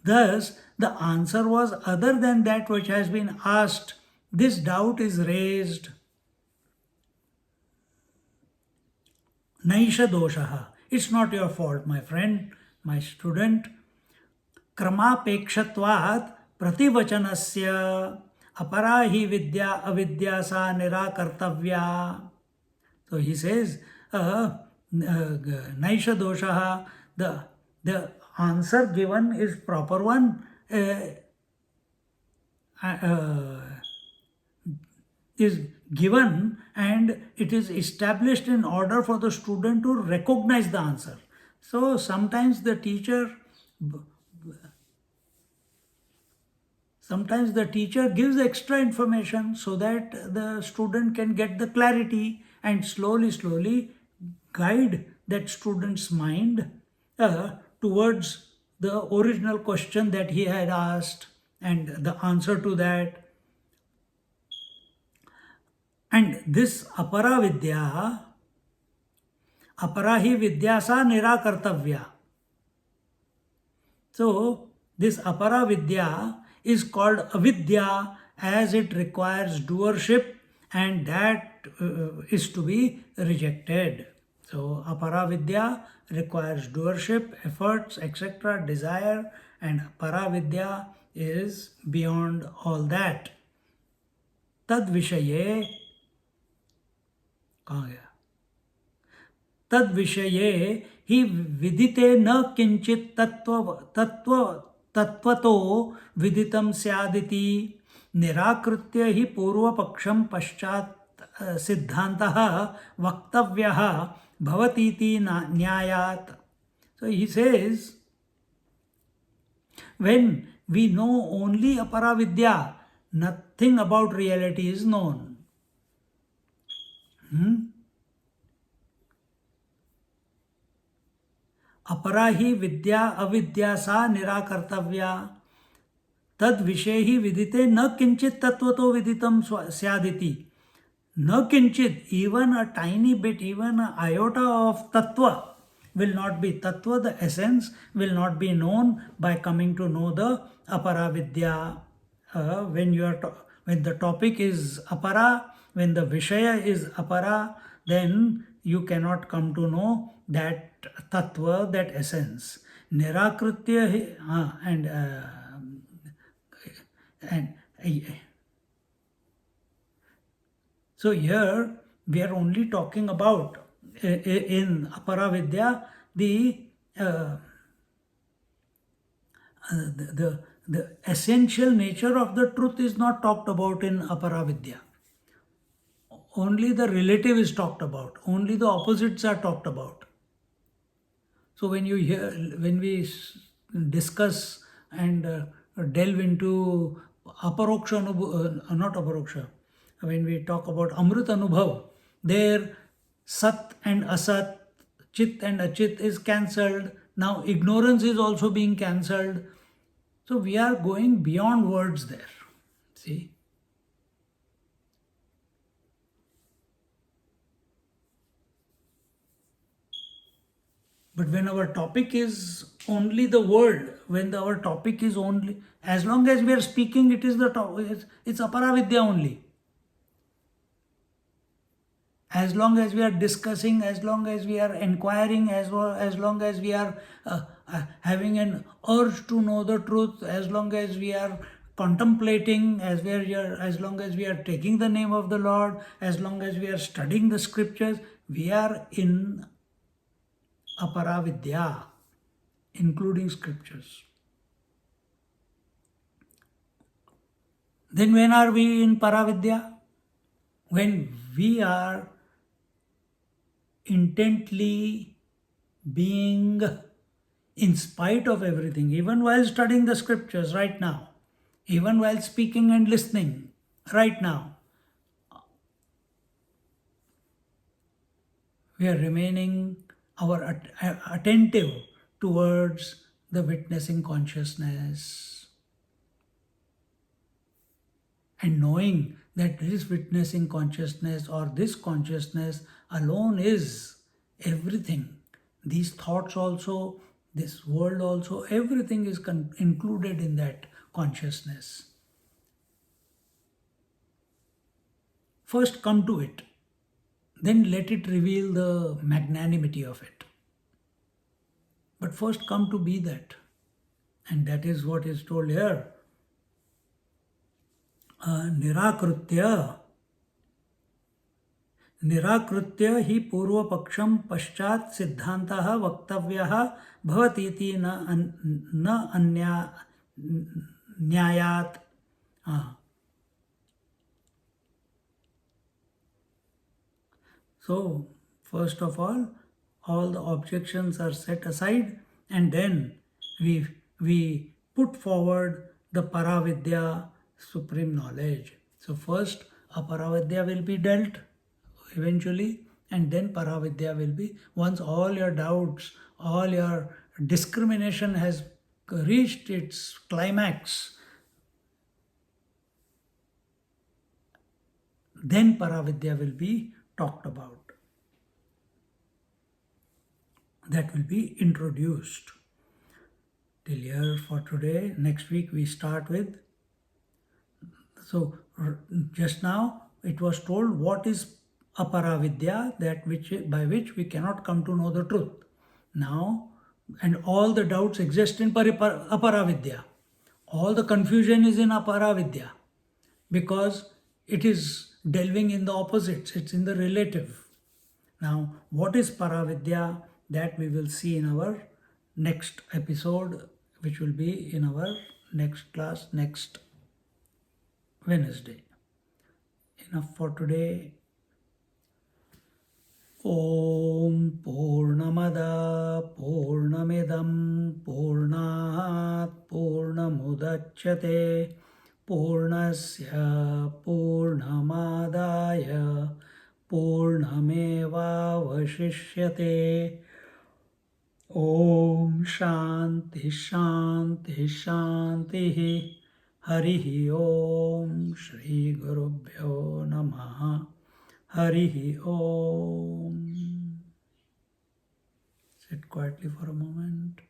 Thus, the answer was other than that which has been asked. This doubt is raised. Naisha doshaha. It's not your fault, my friend, my student. Kramapekshatvat prativachanasya aparahi vidya avidya sa nirakartavya. So he says, Naisha doshaha, the answer given is proper one, is given, and it is established in order for the student to recognize the answer. So sometimes the teacher gives extra information so that the student can get the clarity, and slowly guide that student's mind towards the original question that he had asked and the answer to that. And this apara vidya, अपरा ही विद्या सा निराकर्तव्या. So this apara vidya is called avidya as it requires doership, and that is to be rejected. So apara vidya requires doership, efforts, etc., desire, and para vidya is beyond all that. Tad vishaye, कहाँ गया? तद विषये ही विदिते न किंचित तत्वतो विदितं स्यादिति निराकृत्य ही पूर्वपक्षं पश्चात् सिद्धान्तः वक्तव्यः भवतीति न्यायात्. So he says, when we know only apara vidya, nothing about reality is known. अपरा ही विद्या अविद्या सा निराकर्तव्या तद विषय ही विदिते न किंचित तत्वतो विदितम स्यादिति. न किंचित, even a tiny bit, even an iota of tattva will not be tattva, the essence will not be known by coming to know the apara vidya. When the topic is apara, when the vishaya is apara, then you cannot come to know that tattva, that essence. Nirakritya and so here we are only talking about in apara vidya the essential nature of the truth is not talked about in apara vidya. Only the relative is talked about. Only the opposites are talked about. So when we discuss and delve into aparoksha, not aparoksha, when we talk about amrit anubhav, there sat and asat, chit and achit is cancelled. Now ignorance is also being cancelled. So we are going beyond words there. See? But when our topic is only the word, when our topic is only, as long as we are speaking, it is the topic, it's apara vidya only. As long as we are discussing, as long as we are inquiring, as long as we are having an urge to know the truth, as long as we are contemplating, as long as we are taking the name of the Lord, as long as we are studying the scriptures, we are in apara vidya, including scriptures. Then when are we in para vidya? When we are intently being, in spite of everything, even while studying the scriptures right now, even while speaking and listening right now, we are remaining attentive towards the witnessing consciousness, and knowing that this witnessing consciousness or this consciousness alone is everything. These thoughts also, this world also, everything is included in that consciousness. First come to it, then let it reveal the magnanimity of it. But first come to be that. And that is what is told here. Nirakritya. निराकृत्य हि पूर्वपक्षं पश्चात् सिद्धान्तः वक्तव्यः भवतीति न अन्या न्यायात्. So, first of all the objections are set aside, and then we put forward the Paravidya, supreme knowledge. So first Aparavidya will be dealt eventually, and then Paravidya will be, once all your doubts, all your discrimination has reached its climax, then Paravidya will be talked about. That will be introduced. Till here for today. Next week we start with. So just now it was told what is aparavidya, that which by which we cannot come to know the truth. Now, and all the doubts exist in aparavidya. All the confusion is in aparavidya, because it is delving in the opposites, it's in the relative. Now, what is Paravidya? That we will see in our next episode, which will be in our next class, next Wednesday. Enough for today. Om Purnamada Purnamidam Purnat Purnamudachyate Purnasya Purnamadaya Purnamevavashishyate. Om Shanti Shanti Shanti. Harihi Om Shri Gurubhyo Namaha. Harihi Om. Sit quietly for a moment.